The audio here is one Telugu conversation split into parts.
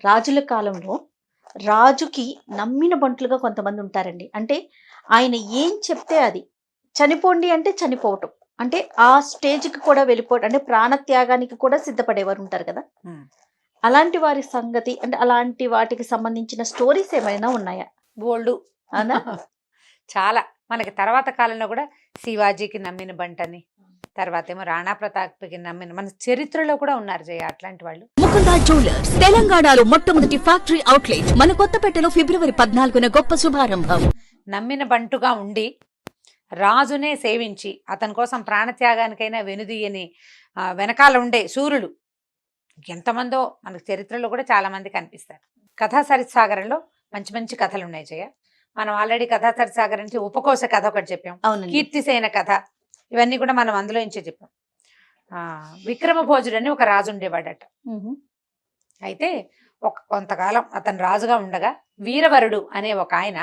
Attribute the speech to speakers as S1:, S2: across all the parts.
S1: రాజుల కాలంలో రాజుకి నమ్మిన బంటులుగా కొంతమంది ఉంటారండి. అంటే ఆయన ఏం చెప్తే అది. చనిపోండి అంటే చనిపోవటం. అంటే ఆ స్టేజ్‌కి కూడా వెళ్ళిపోవడం. అంటే ప్రాణత్యాగానికి కూడా సిద్ధపడేవారు ఉంటారు కదా!
S2: హ్మ్.
S1: అలాంటి వారి సంగతి అంటే అలాంటి వాటికి సంబంధించిన స్టోరీస్ ఏమైనా ఉన్నాయా?
S2: బోలెడు.
S1: అవునా?
S2: చాలా. మనకి తర్వాత కాలంలో కూడా శివాజీకి నమ్మిన బంటని, తర్వాతేమో రాణా ప్రతాప్‌కి నమ్మిన మన చరిత్రలో కూడా ఉన్నారు జయ అట్లాంటి వాళ్ళు.
S3: ముకుందా జ్యువెలర్స్ తెలంగాణలో మొట్టమొదటి ఫ్యాక్టరీ అవుట్లెట్ మన కొత్తపేటలో ఫిబ్రవరి 14న గొప్ప శుభారంభం.
S2: నమ్మిన బంటుగా ఉండి రాజునే సేవించి అతని కోసం ప్రాణత్యాగానికైనా వెనుదీయని వెనకాల ఉండే శూరులు ఎంతమందో మనకు చరిత్రలో కూడా చాలా మంది కనిపిస్తారు. కథా సరిసాగరంలో మంచి మంచి కథలు ఉన్నాయి జయ. మనం ఆల్రెడీ కథా సరిసాగర్ నుంచి ఉపకోశ కథ ఒకటి చెప్పాం,
S1: అవునండి.
S2: కీర్తిసేన కథ, ఇవన్నీ కూడా మనం అందులో నుంచే చెప్పాం. విక్రమ భోజుడు అని ఒక రాజు ఉండేవాడట.
S1: హుహు.
S2: అయితే కొంతకాలం అతను రాజుగా ఉండగా వీరవరుడు అనే ఒక ఆయన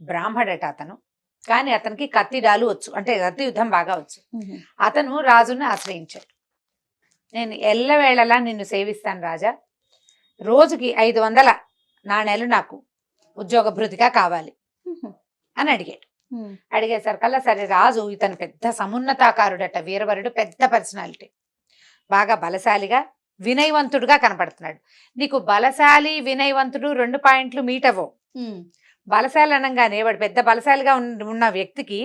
S2: బ్రాహ్మడట అతను. కానీ అతనికి కత్తిడాలు వచ్చు, అంటే కత్తి యుద్ధం బాగా వచ్చు.
S1: హుహు.
S2: అతను రాజుని ఆశ్రయించాడు. నేను ఎల్లవేళలా నిన్ను సేవిస్తాను రాజా, రోజుకి 500 నాణేలు నాకు ఉద్యోగ భృతిగా కావాలి
S1: హుహు.
S2: అని అడిగాడు.
S1: హ్మ్.
S2: అడిగేసరికల్లా సరే రాజు ఇతను పెద్ద సమున్నతాకారుడట, వీరవరుడు, పెద్ద పర్సనాలిటీ, బాగా బలశాలిగా వినయవంతుడుగా కనపడుతున్నాడు. నీకు బలశాలి వినయవంతుడు 2 పాయింట్లు మీట్ అవ్వవు.
S1: హ్మ్.
S2: బలశాలి అనగానే వాడు పెద్ద బలశాలిగా ఉన్న వ్యక్తికి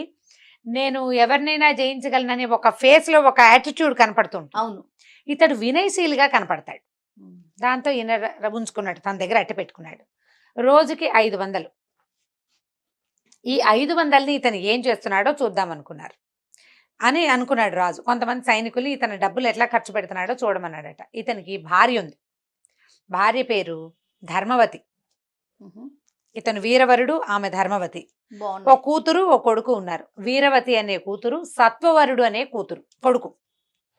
S2: నేను ఎవరినైనా జయించగలనని ఒక ఫేస్ లో ఒక యాటిట్యూడ్ కనపడుతుంటుంది.
S1: అవును.
S2: ఇతడు వినయశీలిగా కనపడతాడు.
S1: హ్మ్.
S2: దాంతో ఈయన ఉంచుకున్నాడు, తన దగ్గర అట్టి పెట్టుకున్నాడు. రోజుకి 500. ఈ 500ని ఇతను ఏం చేస్తున్నాడో చూద్దాం అనుకున్నారు అని అనుకున్నాడు రాజు. కొంతమంది సైనికులు ఇతను డబ్బులు ఎట్లా ఖర్చు పెడుతున్నాడో చూడమన్నాడట. ఇతనికి భార్య ఉంది. భార్య పేరు ధర్మవతి.
S1: హుహు.
S2: ఇతను వీరవరుడు, ఆమె ధర్మవతి. ఓ
S1: బావుంది.
S2: కూతురు ఓ కొడుకు ఉన్నారు. వీరవతి అనే కూతురు, సత్వవరుడు అనే కొడుకు.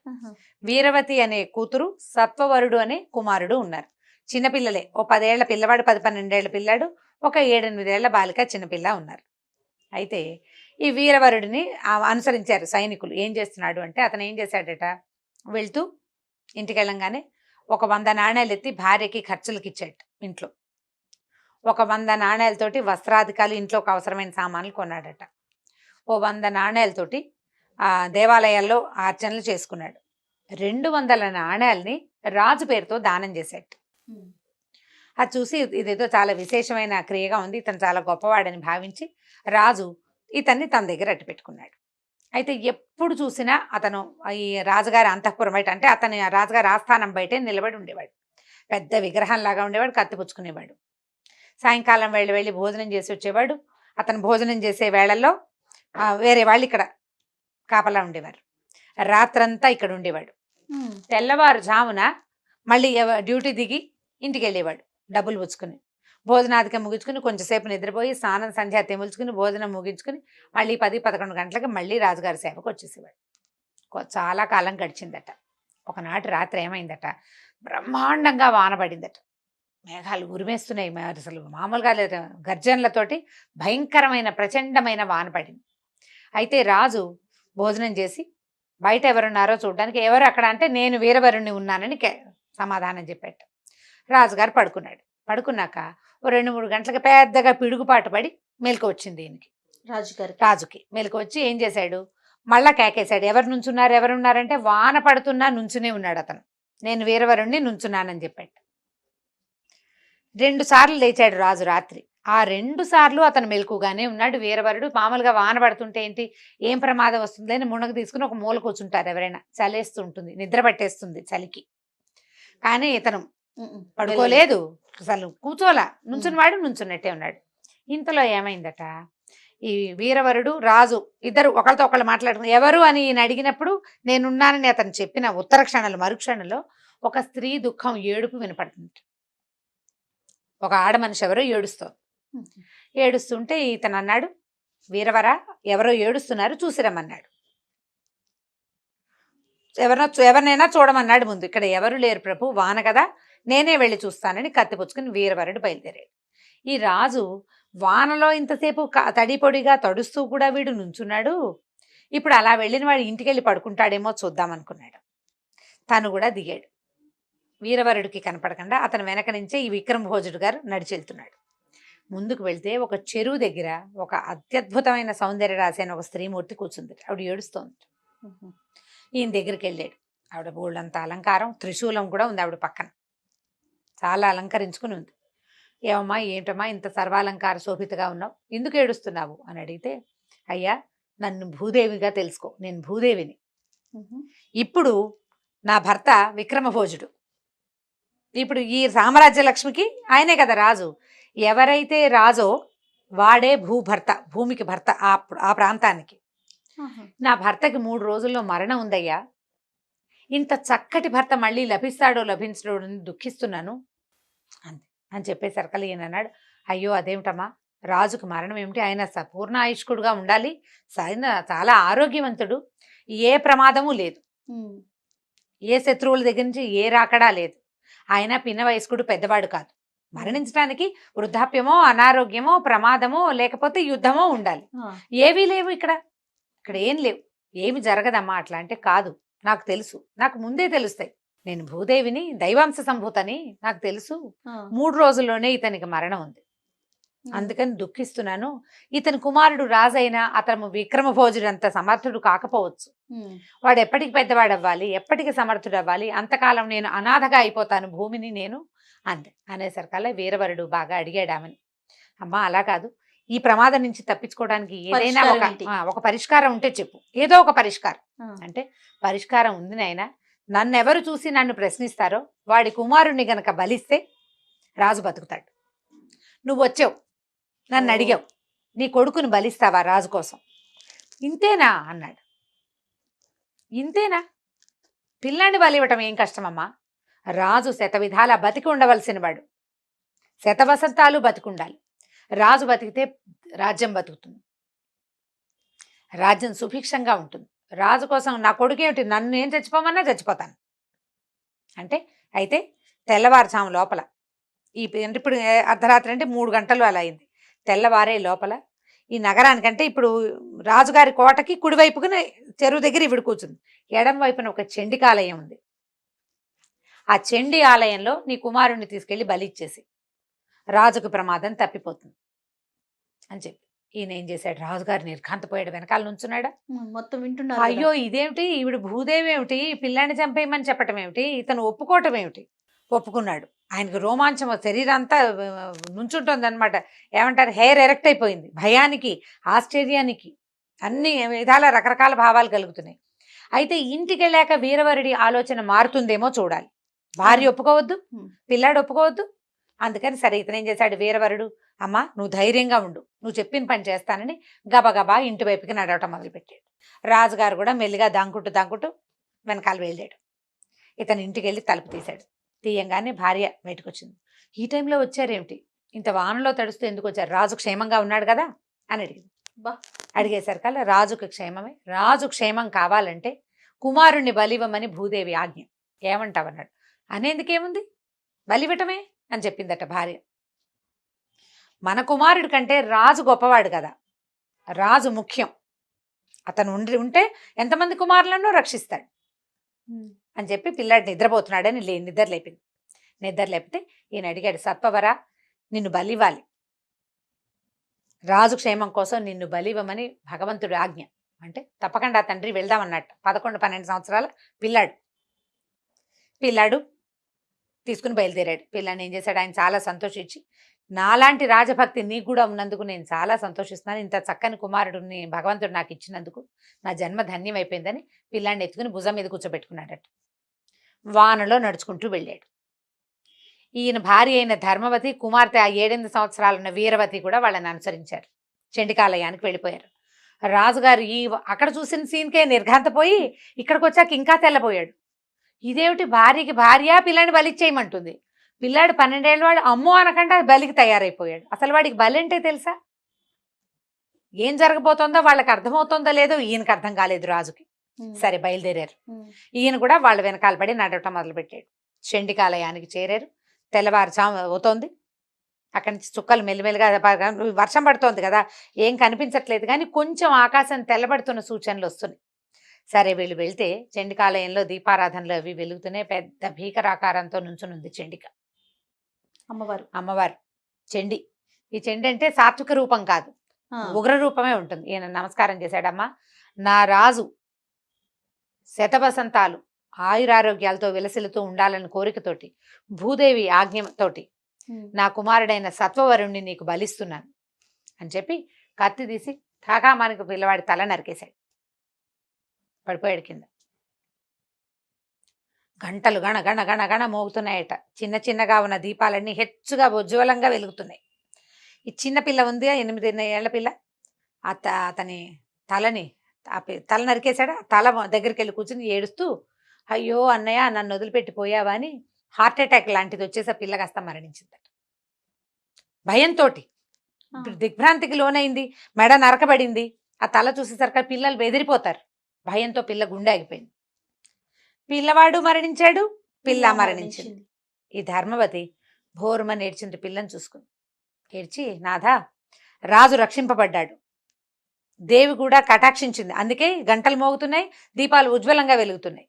S1: ఆహా!
S2: వీరవతి అనే కూతురు, సత్వవరుడు అనే కుమారుడు ఉన్నారు. చిన్నపిల్లలే. ఓ 10 ఏళ్ల పిల్లవాడు, 10-12 ఏళ్ల పిల్లాడు, ఒక 7-8 ఏళ్ల బాలిక చిన్నపిల్ల ఉన్నారు. అయితే ఈ వీరవరుడిని అనుసరించారు సైనికులు. ఏం చేస్తున్నాడు అంటే అతను ఏం చేశాడట, వెళ్తూ ఇంటికి వెళ్ళంగానే ఒక 100 నాణేలు ఎత్తి భార్యకి ఖర్చులకి ఇచ్చాడు. ఇంట్లో ఒక 100 నాణేలతోటి వస్త్రాధికాలు, ఇంట్లోకి అవసరమైన సామాన్లు కొన్నాడట. ఓ 100 నాణేలతోటి దేవాలయాల్లో అర్చనలు చేసుకున్నాడు. 200 నాణేలని రాజు పేరుతో దానం చేశాడు.
S1: హ్మ్.
S2: అది చూసి ఇదేదో చాలా విశేషమైన క్రియగా ఉంది, ఇతను చాలా గొప్పవాడని భావించి రాజు ఇతన్ని తన దగ్గర అట్టి పెట్టుకున్నాడు. అయితే ఎప్పుడు చూసినా అతను ఈ రాజుగారి అంతఃపురం బయట, అంటే అతని రాజుగారి ఆస్థానం బయటే నిలబడి ఉండేవాడు. పెద్ద విగ్రహంలాగా ఉండేవాడు, కత్తి పుచ్చుకునేవాడు. సాయంకాలం వెళ్ళి భోజనం చేసి వచ్చేవాడు. అతను భోజనం చేసే వేళల్లో వేరే వాళ్ళు ఇక్కడ కాపలా ఉండేవారు. రాత్రంతా ఇక్కడ ఉండేవాడు.
S1: హ్మ్.
S2: తెల్లవారుజామున మళ్ళీ డ్యూటీ దిగి ఇంటికి వెళ్ళేవాడు డబ్బులు పుచ్చుకుని. భోజనాధికం ముగించుకుని కొంచెంసేపు నిద్రపోయి స్నానం సంధ్య తెముల్చుకుని భోజనం ముగించుకుని మళ్ళీ 10-11 గంటలకి మళ్ళీ రాజుగారి సేవకు వచ్చేసేవాడు. చాలా కాలం గడిచిందట. ఒకనాటి రాత్రి ఏమైందట, బ్రహ్మాండంగా వాన పడిందట. మేఘాలు ఉరిమేస్తున్నాయి, అసలు మామూలుగా లేదు, గర్జనలతోటి భయంకరమైన ప్రచండమైన వాన పడింది. అయితే రాజు భోజనం చేసి బయట ఎవరున్నారో చూడడానికి, ఎవరు అక్కడ అంటే నేను వీరవరుణ్ణి ఉన్నానని సమాధానం చెప్పాడు. రాజుగారు పడుకున్నాడు. పడుకున్నాక ఓ 2-3 గంటలకు పెద్దగా పిడుగుపాటు పడి మెలకు వచ్చింది ఈయనకి, రాజుకి మెలకు వచ్చి ఏం చేశాడు, మళ్ళా కేకేశాడు. ఎవరున్నారంటే వాన పడుతున్నా నుంచునే ఉన్నాడు అతను. నేను వీరవరుణ్ణి నుంచున్నానని చెప్పాడు. 2 సార్లు లేచాడు రాజు రాత్రి. ఆ 2 సార్లు అతను మెలకుగానే ఉన్నాడు. వీరవరుడు మామూలుగా వాన పడుతుంటే ఏంటి, ఏం ప్రమాదం వస్తుంది అని మునగ తీసుకుని ఒక మూల కూర్చుంటారు ఎవరైనా, చలేస్తూ ఉంటుంది, నిద్ర పట్టేస్తుంది చలికి. కానీ ఇతను పడుకోలేదు, అసలు కూర్చోలా, నుంచున్నట్టే ఉన్నాడు. ఇంతలో ఏమైందట, ఈ వీరవరుడు రాజు ఇద్దరు ఒకరితో ఒకళ్ళు మాట్లాడుకున్నారు. ఎవరు అని ఈయన అడిగినప్పుడు నేనున్నానని అతను చెప్పిన ఉత్తర క్షణంలో, మరుక్షణంలో ఒక స్త్రీ దుఃఖం, ఏడుపు వినపడుతుంది. ఒక ఆడ మనిషి ఎవరో ఏడుస్తోంది. ఏడుస్తుంటే ఇతను అన్నాడు, వీరవరా ఎవరో ఏడుస్తున్నారు చూసిరమ్మన్నాడు. ఎవరినైనా చూడమన్నాడు. ముందు ఇక్కడ ఎవరు లేరు ప్రభు, వాన కదా, నేనే వెళ్ళి చూస్తానని కత్తిపుచ్చుకుని వీరవరుడు బయలుదేరాడు. ఈ రాజు వానలో ఇంతసేపు తడిపొడిగా తడుస్తూ కూడా వీడు నుంచున్నాడు, ఇప్పుడు అలా వెళ్ళిన వాడు ఇంటికి వెళ్ళి పడుకుంటాడేమో చూద్దామనుకున్నాడు. తను కూడా దిగాడు. వీరవరుడికి కనపడకుండా అతని వెనక నుంచే ఈ విక్రమభోజుడు గారు నడిచి వెళ్తున్నాడు. ముందుకు వెళ్తే ఒక చెరువు దగ్గర ఒక అత్యద్భుతమైన సౌందర్య రాశి అని ఒక స్త్రీమూర్తి కూర్చుంది. ఆవిడ ఏడుస్తోంది. ఈయన దగ్గరికి వెళ్ళాడు. ఆవిడ బోళ్ళంత అలంకారం, త్రిశూలం కూడా ఉంది ఆవిడ పక్కన, చాలా అలంకరించుకుని ఉంది. ఏమమ్మా ఏంటమ్మా ఇంత సర్వాలంకార శోభితగా ఉన్నావు, ఎందుకు ఏడుస్తున్నావు అని అడిగితే, అయ్యా నన్ను భూదేవిగా తెలుసుకో, నేను భూదేవిని. ఇప్పుడు నా భర్త విక్రమభోజుడు, ఇప్పుడు ఈ సామ్రాజ్య లక్ష్మికి ఆయనే కదా రాజు. ఎవరైతే రాజో వాడే భూభర్త, భూమికి భర్త ఆ ప్రాంతానికి. నా భర్తకి 3 రోజుల్లో మరణం ఉందయ్యా, ఇంత చక్కటి భర్త మళ్ళీ లభిస్తాడో లభించడో అని దుఃఖిస్తున్నాను అని చెప్పేసరికి ఈయన అన్నాడు, అయ్యో అదేమిటమ్మా, రాజుకు మరణం ఏమిటి, ఆయన పూర్ణ ఆయుష్కుడుగా ఉండాలి, ఆయన చాలా ఆరోగ్యవంతుడు, ఏ ప్రమాదము లేదు, ఏ శత్రువుల దగ్గర నుంచి ఏ రాకడా లేదు, ఆయన పిన్న వయస్కుడు, పెద్దవాడు కాదు, మరణించడానికి వృద్ధాప్యమో అనారోగ్యమో ప్రమాదమో లేకపోతే యుద్ధమో ఉండాలి, ఏవీ లేవు ఇక్కడ ఏం లేవు, ఏమి జరగదమ్మా అట్లా అంటే, కాదు నాకు తెలుసు, నాకు ముందే తెలుస్తాయి, నేను భూదేవిని, దైవాంశ సంభూతని నాకు తెలుసు, 3 రోజుల్లోనే ఇతనికి మరణం ఉంది, అందుకని దుఃఖిస్తున్నాను. ఇతని కుమారుడు రాజైనా అతను విక్రమభోజుడు అంత సమర్థుడు కాకపోవచ్చు, వాడు ఎప్పటికి పెద్దవాడు అవ్వాలి, ఎప్పటికి సమర్థుడు అవ్వాలి, అంతకాలం నేను అనాథగా అయిపోతాను భూమిని నేను అంతే అనేసరికల్లా వీరవరుడు బాగా అడిగాడామని, అమ్మా అలా కాదు, ఈ ప్రమాదం నుంచి తప్పించుకోవడానికి ఏదైనా ఒక పరిష్కారం ఉంటే చెప్పు, ఏదో ఒక పరిష్కారం అంటే, పరిష్కారం ఉంది నాయనా, నన్నెవరు చూసి నన్ను ప్రశ్నిస్తారో వాడి కుమారుణ్ణి గనక బలిస్తే రాజు బతుకుతాడు, నువ్వు వచ్చావు నన్ను అడిగావు, నీ కొడుకుని బలిస్తావా రాజు కోసం, ఇంతేనా అన్నాడు. ఇంతేనా, పిల్లాన్ని బలివ్వటం ఏం కష్టమమ్మా, రాజు శతవిధాల బతికి ఉండవలసిన వాడు, శతవసంతాలు బతికుండాలి, రాజు బతికితే రాజ్యం బతుకుతుంది, రాజ్యం సుభిక్షంగా ఉంటుంది, రాజు కోసం నా కొడుకేమిటి, నన్ను ఏం చచ్చిపోమన్నా చచ్చిపోతాను అంటే, అయితే తెల్లవారుజాము లోపల అంటే ఇప్పుడు అర్ధరాత్రి అంటే 3 గంటలు అలా అయింది, తెల్లవారే లోపల ఈ నగరానికంటే ఇప్పుడు రాజుగారి కోటకి కుడివైపుకుని చెరువు దగ్గర ఇవిడు కూర్చుంది, ఎడం వైపున ఒక చండికాలయం ఉంది, ఆ చండి ఆలయంలో నీ కుమారుణ్ణి తీసుకెళ్లి బలి ఇచ్చేసి రాజుకు ప్రమాదం తప్పిపోతుంది అని చెప్పి ఈయన ఏం చేశాడు, రాజుగారు నిర్ఘాంతపోయాడు, వెనకాల నుంచున్నాడా,
S1: మొత్తం వింటున్నారు.
S2: అయ్యో ఇదేమిటి, ఈవిడ భూదేవి ఏమిటి, పిల్లాన్ని చంపేయమని చెప్పటం ఏమిటి, ఇతను ఒప్పుకోవటం ఏమిటి, ఒప్పుకున్నాడు. ఆయనకు రోమాంచం, శరీరం అంతా నుంచుంటుంది అనమాట, ఏమంటారు హెయిర్ ఎరెక్ట్ అయిపోయింది, భయానికి ఆశ్చర్యానికి అన్ని విధాల రకరకాల భావాలు కలుగుతున్నాయి. అయితే ఇంటికి వెళ్ళాక వీరవరుడి ఆలోచన మారుతుందేమో చూడాలి, భార్య ఒప్పుకోవద్దు, పిల్లాడు ఒప్పుకోవద్దు, అందుకని సరే ఇతను ఏం చేశాడు, వీరవరుడు అమ్మా నువ్వు ధైర్యంగా ఉండు, నువ్వు చెప్పిన పని చేస్తానని గబగబా ఇంటి వైపుకి నడవటం మొదలుపెట్టాడు. రాజుగారు కూడా మెల్లిగా దాంకుంటూ వెనకాల వెళ్ళాడు. ఇతను ఇంటికి వెళ్ళి తలుపు తీశాడు, తీయంగానే భార్య బయటకు వచ్చింది. ఈ టైంలో వచ్చారేమిటి, ఇంత వానలో తడుస్తూ ఎందుకు వచ్చారు, రాజు క్షేమంగా ఉన్నాడు కదా అని అడిగింది. అడిగేసరికల్లా రాజుకు క్షేమమే, రాజు క్షేమం కావాలంటే కుమారుణ్ణి బలివ్వమని భూదేవి ఆజ్ఞ, ఏమంటావన్నాడు. అనేందుకేముంది, బలివ్వటమే అని చెప్పిందట భార్య. మన కుమారుడి కంటే రాజు గొప్పవాడు కదా, రాజు ముఖ్యం, అతను ఉంటే ఎంతమంది కుమారులను రక్షిస్తాడు అని చెప్పి పిల్లాడు నిద్రపోతున్నాడని నిద్ర లేపింది. నిద్ర లేపితే ఈయన అడిగాడు, సత్వవరా నిన్ను బలివ్వాలి, రాజు క్షేమం కోసం నిన్ను బలివ్వమని భగవంతుడు ఆజ్ఞ అంటే, తప్పకుండా తండ్రి వెళ్దామన్నట్టు. 11-12 సంవత్సరాల పిల్లాడు తీసుకుని బయలుదేరాడు. పిల్లాడిని ఏం చేశాడు, ఆయన చాలా సంతోషించి, నాలాంటి రాజభక్తి నీకు కూడా ఉన్నందుకు నేను చాలా సంతోషిస్తున్నాను, ఇంత చక్కని కుమారుడిని భగవంతుడు నాకు ఇచ్చినందుకు నా జన్మ ధన్యం అయిపోయిందని పిల్లాడిని ఎత్తుకుని భుజం మీద కూర్చోబెట్టుకున్నాడట. వానలో నడుచుకుంటూ వెళ్ళాడు. ఈయన భార్య అయిన ధర్మవతి, కుమార్తె 7-8 సంవత్సరాలున్న వీరవతి కూడా వాళ్ళని అనుసరించారు, చండికాలయానికి వెళ్ళిపోయారు. రాజుగారు అక్కడ చూసిన సీన్కే నిర్ఘాంతపోయి ఇక్కడికి వచ్చాక ఇంకా తెల్లబోయాడు. ఇదేమిటి, భార్యకి భార్య పిల్లాడిని బలిచ్చేయమంటుంది, పిల్లాడు 12 ఏళ్ళ వాడు అమ్మో అనకుండా బలికి తయారైపోయాడు. అసలు వాడికి బలి అంటే తెలుసా, ఏం జరగబోతోందో వాళ్ళకి అర్థమవుతోందో లేదో ఈయనకి అర్థం కాలేదు రాజుకి. సరే బయలుదేరారు. ఈయన కూడా వాళ్ళ వెనకాల పడి నడవటం మొదలుపెట్టాడు. చండికాలయానికి చేరారు. తెల్లవారుజాము అవుతోంది. అక్కడి నుంచి చుక్కలు మెల్లిమెల్లిగా, వర్షం పడుతోంది కదా, ఏం కనిపించట్లేదు కానీ కొంచెం ఆకాశం తెల్లబడుతున్న సూచనలు వస్తున్నాయి. సరే వీళ్ళు వెళ్తే చండికాలయంలో దీపారాధనలు అవి వెలుగుతున్నాయి. పెద్ద భీకరాకారంతో నుంచునుంది చండిక,
S1: అమ్మవారు.
S2: అమ్మవారు చండి. ఈ చండి అంటే సాత్విక రూపం కాదు,
S1: ఆ,
S2: ఉగ్ర రూపమే ఉంటుంది. ఈయన నమస్కారం చేశాడమ్మా, నా రాజు శతవసంతాలు ఆయురారోగ్యాలతో విలసిల్లుతూ ఉండాలని కోరికతోటి భూదేవి ఆజ్ఞతోటి
S1: ఉమ్,
S2: నా కుమారుడైన సత్వవరుణ్ణి నీకు బలిస్తున్నాను అని చెప్పి కత్తి తీసి కాకా మనకు పిల్లవాడి తల నరికేశాడు. పడిపోయాడు కింద. గంటలు గణ గణ గణ గణ మోగుతున్నాయట. చిన్న చిన్నగా ఉన్న దీపాలన్నీ హెచ్చుగా ఉజ్వలంగా వెలుగుతున్నాయి. ఈ చిన్న పిల్ల ఉంది, 8 ఏళ్ల పిల్ల. అతని తలని తల నరికేశాడు. ఆ తల దగ్గరికి వెళ్ళి కూర్చుని ఏడుస్తూ, అయ్యో అన్నయ్య నన్ను వదిలిపెట్టిపోయావా అని హార్ట్ అటాక్ లాంటిది వచ్చేసి ఆ పిల్ల కాస్త మరణించిందట. భయంతో
S1: ఆ,
S2: దిగ్భ్రాంతికి లోనైంది, మెడ నరకబడింది. ఆ తల చూసేసరికి పిల్లలు బెదిరిపోతారు. భయంతో పిల్ల గుండె ఆగిపోయింది. పిల్లవాడు మరణించాడు, పిల్ల మరణించింది. ఈ ధర్మవతి భోరుమని ఏడ్చింది పిల్లని చూసుకుని. ఏడ్చి, నాథా రాజు రక్షింపబడ్డాడు, దేవి కూడా కటాక్షించింది, అందుకే గంటలు మోగుతున్నాయి, దీపాలు ఉజ్వలంగా వెలుగుతున్నాయి.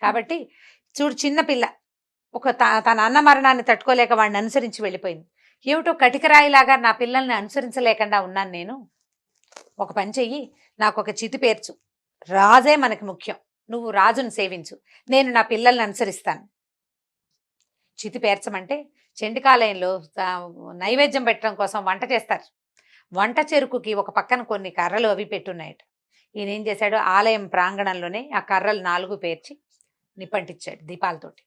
S2: కాబట్టి చూడు, చిన్న పిల్ల తన అన్న మరణాన్ని తట్టుకోలేక వాడిని అనుసరించి వెళ్ళిపోయింది. ఏమిటో కటికరాయిలాగా నా పిల్లల్ని అనుసరించలేకుండా ఉన్నాను నేను. ఒక పని చెయ్యి, నాకు ఒక చితి పేర్చు, రాజే మనకి ముఖ్యం, నువ్వు రాజును సేవించు, నేను నా పిల్లల్ని అనుసరిస్తాను. చితి పేర్చమంటే చండికాలయంలో నైవేద్యం పెట్టడం కోసం వంట చేస్తారు. వంట చెరుకుకి ఒక పక్కన కొన్ని కర్రలు అవి పెట్టున్నాయట. ఈయన ఏం చేశాడు, ఆలయం ప్రాంగణంలోనే ఆ కర్రలు 4 పేర్చి నిప్పంటించాడు దీపాలతోటి.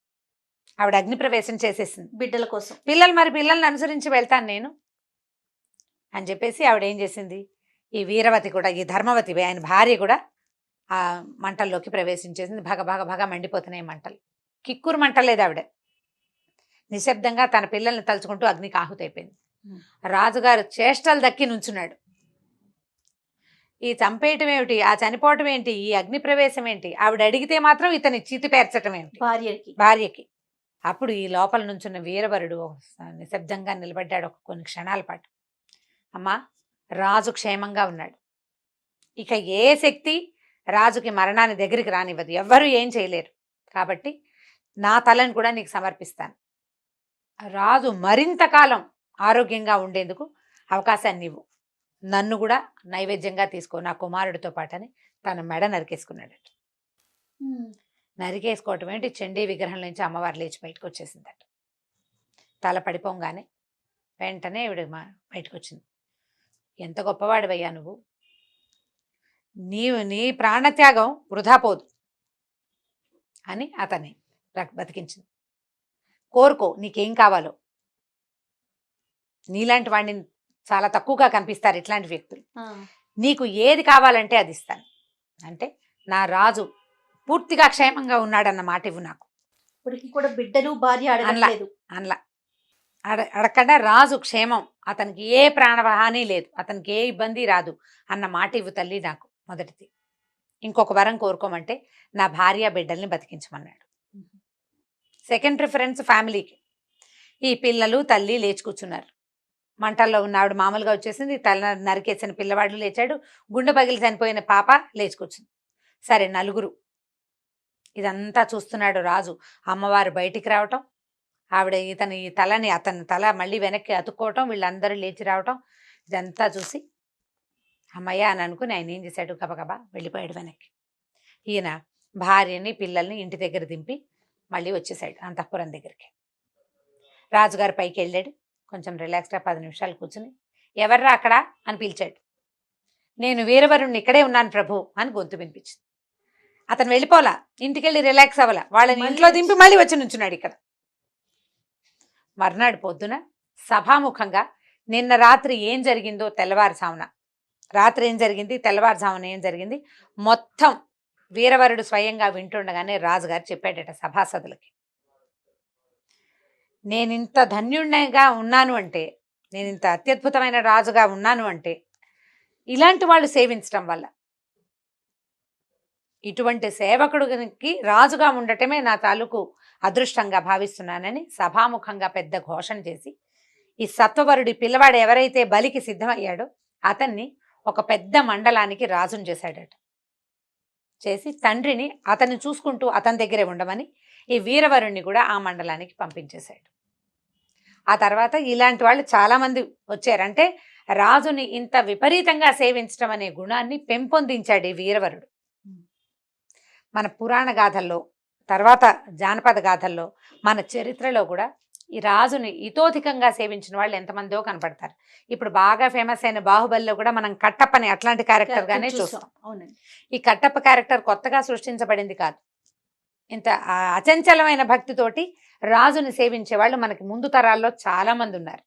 S2: ఆవిడ అగ్నిప్రవేశం చేసేసింది
S1: బిడ్డల కోసం.
S2: పిల్లల్ని అనుసరించి వెళ్తాను నేను అని చెప్పేసి ఆవిడ ఏం చేసింది, ఈ వీరవతి కూడా, ఈ ధర్మవతి ఆయన భార్య కూడా ఆ మంటల్లోకి ప్రవేశించేసింది. భగ భగ భగ మండిపోతున్నాయి మంటలు. కిక్కురు మంటలేదు ఆవిడ. నిశ్శబ్దంగా తన పిల్లల్ని తలుచుకుంటూ అగ్నికి ఆహుతైపోయింది. రాజుగారు చేష్టలు దక్కి నుంచున్నాడు. ఈ చంపేయటం ఏమిటి, ఆ చనిపోవటం ఏంటి, ఈ అగ్ని ప్రవేశం ఏంటి, ఆవిడ అడిగితే మాత్రం ఇతని చితి పేర్చటం ఏమిటి భార్యకి. అప్పుడు ఈ లోపల నుంచున్న వీరవరుడు నిశ్శబ్దంగా నిలబడ్డాడు కొన్ని క్షణాల పాటు. అమ్మా, రాజు క్షేమంగా ఉన్నాడు, ఇక ఏ శక్తి రాజుకి మరణాన్ని దగ్గరికి రానివ్వదు, ఎవ్వరూ ఏం చేయలేరు, కాబట్టి నా తలని కూడా నీకు సమర్పిస్తాను. రాజు మరింత కాలం ఆరోగ్యంగా ఉండేందుకు అవకాశాన్ని ఇవ్వు, నన్ను కూడా నైవేద్యంగా తీసుకో నా కుమారుడితో పాటని తన మెడ నరికేసుకున్నాడట. నరికేసుకోవటం ఏంటి, చండీ విగ్రహం నుంచి అమ్మవారు లేచి బయటకు వచ్చేసిందట. తల పడిపోగానే వెంటనే ఈవిడ బయటకు వచ్చింది. ఎంత గొప్పవాడివయ్యా నువ్వు, నీ ప్రాణత్యాగం వృధా పోదు అని అతన్ని బతికించింది. కోరుకో, నీకేం కావాలో. నీలాంటి వాడిని చాలా తక్కువగా కనిపిస్తారు ఇట్లాంటి వ్యక్తులు. నీకు ఏది కావాలంటే అది ఇస్తాను అంటే, నా రాజు పూర్తిగా క్షేమంగా ఉన్నాడన్న మాట ఇవ్వు నాకు.
S1: ఇప్పటికి కూడా బిడ్డలు భార్య అడగలేదు.
S2: అనలా అడగకుండా రాజు క్షేమం, అతనికి ఏ ప్రాణహాని లేదు, అతనికి ఏ ఇబ్బంది రాదు అన్న మాట ఇవ్వు తల్లి నాకు మొదటిది. ఇంకొక వరం కోరుకోమంటే నా భార్య బిడ్డల్ని బతికించమన్నాడు. సెకండ్ ప్రిఫరెన్స్ ఫ్యామిలీకి. ఈ పిల్లలు తల్లి లేచి కూర్చున్నారు. మంటల్లో ఉన్న ఆవిడ మామూలుగా వచ్చేసింది, తల నరికేసిన పిల్లవాడు లేచాడు, గుండె పగిలి చనిపోయిన పాప లేచి కూర్చుంది. సరే, నలుగురు. ఇదంతా చూస్తున్నాడు రాజు. అమ్మవారు బయటికి రావటం, ఆవిడ అతని తల మళ్ళీ వెనక్కి అతుక్కోవటం, వీళ్ళందరూ లేచి రావటం, ఇదంతా చూసి అమ్మయ్య అని అనుకుని ఆయన ఏం చేశాడు, గబగబా వెళ్ళిపోయాడు వెనక్కి. ఈయన భార్యని పిల్లల్ని ఇంటి దగ్గర దింపి మళ్ళీ వచ్చేసాడు అంతఃపురం దగ్గరికి. రాజుగారు పైకి వెళ్ళాడు, కొంచెం రిలాక్స్గా 10 నిమిషాలు కూర్చుని, ఎవర్రా అక్కడ అని పిలిచాడు. నేను వీరవరుణ్ణి ఇక్కడే ఉన్నాను ప్రభు అని గొంతు వినిపించింది. అతను వెళ్ళిపోలా, ఇంటికి వెళ్ళి రిలాక్స్ అవ్వాల, వాళ్ళని ఇంట్లో దింపి మళ్ళీ వచ్చి నుంచున్నాడు ఇక్కడ. మర్నాడు పొద్దున సభాముఖంగా నిన్న రాత్రి ఏం జరిగిందో, తెల్లవారుజామున రాత్రి ఏం జరిగింది, తెల్లవారుజామున ఏం జరిగింది మొత్తం వీరవరుడు స్వయంగా వింటుండగానే రాజుగారు చెప్పాడట సభాసదులకి. నేనింత ధన్యుడిగా ఉన్నాను అంటే, నేనింత అత్యద్భుతమైన రాజుగా ఉన్నాను అంటే ఇలాంటి వాళ్ళు సేవించడం వల్ల. ఇటువంటి సేవకుడికి రాజుగా ఉండటమే నా తాలూకు అదృష్టంగా భావిస్తున్నానని సభాముఖంగా పెద్ద ఘోషణ చేసి, ఈ సత్వవరుడి పిల్లవాడు ఎవరైతే బలికి సిద్ధమయ్యాడో అతన్ని ఒక పెద్ద మండలానికి రాజును చేశాడట. చేసి తండ్రిని అతన్ని చూసుకుంటూ అతని దగ్గరే ఉండమని ఈ వీరవరుణ్ణి కూడా ఆ మండలానికి పంపించేశాడు. ఆ తర్వాత ఇలాంటి వాళ్ళు చాలా మంది వచ్చారు. అంటే రాజుని ఇంత విపరీతంగా సేవించడం అనే గుణాన్ని పెంపొందించాడు ఈ వీరవరుడు. మన పురాణ గాథల్లో, తర్వాత జానపద గాథల్లో, మన చరిత్రలో కూడా ఈ రాజుని ఇతోధికంగా సేవించిన వాళ్ళు ఎంతమందో కనపడతారు. ఇప్పుడు బాగా ఫేమస్ అయిన బాహుబలిలో కూడా మనం కట్టప్పని అట్లాంటి క్యారెక్టర్ గానే చూస్తాం.
S1: అవునండి.
S2: ఈ కట్టప్ప క్యారెక్టర్ కొత్తగా సృష్టించబడింది కాదు. ఇంత అచంచలమైన భక్తితోటి రాజుని సేవించే వాళ్ళు మనకి ముందు తరాల్లో చాలా మంది ఉన్నారు.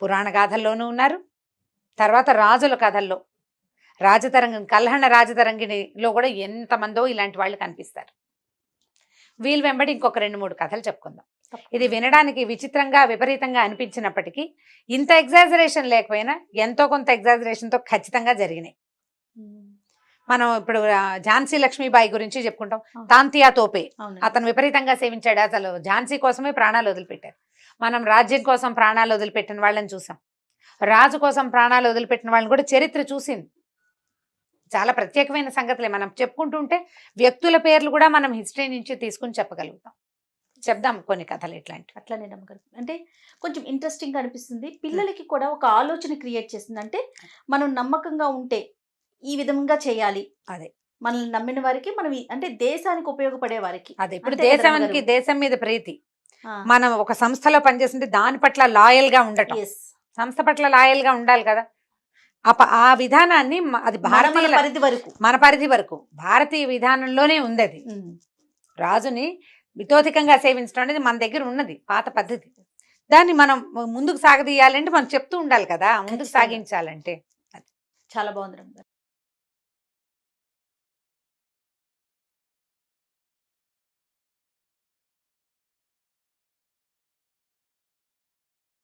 S2: పురాణ గాథల్లోనూ ఉన్నారు, తర్వాత రాజుల కథల్లో, కల్హణ రాజతరంగిణిలో కూడా ఎంతమందో ఇలాంటి వాళ్ళు కనిపిస్తారు. వీళ్ళు వెంబడి ఇంకొక 2-3 కథలు చెప్పుకుందాం. ఇది వినడానికి విచిత్రంగా విపరీతంగా అనిపించినప్పటికీ ఇంత ఎగ్జాజరేషన్ లేకపోయినా ఎంతో కొంత ఎగ్జాజరేషన్తో ఖచ్చితంగా జరిగినాయి. మనం ఇప్పుడు ఝాన్సీ లక్ష్మీబాయి గురించి చెప్పుకుంటాం. తాంతియా తోపే అతను విపరీతంగా సేవించాడు. అసలు ఝాన్సీ కోసమే ప్రాణాలు వదిలిపెట్టారు. మనం రాజ్యం కోసం ప్రాణాలు వదిలిపెట్టిన వాళ్ళని చూసాం. రాజు కోసం ప్రాణాలు వదిలిపెట్టిన వాళ్ళని కూడా చరిత్ర చూసింది. చాలా ప్రత్యేకమైన సంగతులే మనం చెప్పుకుంటుంటే వ్యక్తుల పేర్లు కూడా మనం హిస్టరీ నుంచి తీసుకుని చెప్పగలుగుతాం. చెప్దాం కొన్ని కథలు ఇట్లాంటివి.
S1: అట్లానే నమ్మకం. అంటే కొంచెం ఇంట్రెస్టింగ్ అనిపిస్తుంది. పిల్లలకి కూడా ఒక ఆలోచన క్రియేట్ చేస్తుంది. అంటే మనం నమ్మకంగా ఉంటే ఈ విధంగా చేయాలి.
S2: అదే
S1: మనల్ని నమ్మిన వారికి మనం అంటే దేశానికి ఉపయోగపడే వారికి.
S2: అదే ఇప్పుడు
S1: అంతే కదా
S2: దేశానికి
S1: అమ్మగారు?
S2: దేశం మీద ప్రీతి.
S1: ఆ,
S2: మనం ఒక సంస్థలో పనిచేస్తుంటే దాని పట్ల లాయల్ గా ఉండటం,
S1: yes.
S2: సంస్థ పట్ల లాయల్ గా ఉండాలి కదా. ఆ విధానాన్ని అది
S1: మన
S2: భారతీయ
S1: పరిధి వరకు.
S2: మన పరిధి వరకు భారతీయ విధానంలోనే ఉంది. అది రాజుని మితోధికంగా సేవించడం అనేది మన దగ్గర ఉన్నది పాత పద్ధతి. దాన్ని మనం ముందుకు సాగదీయాలంటే మనం చెప్తూ ఉండాలి కదా, ముందుకు
S1: ఖచ్చితంగా.
S2: సాగించాలంటే.
S1: చాలా బాగుంది రమ్య గారు.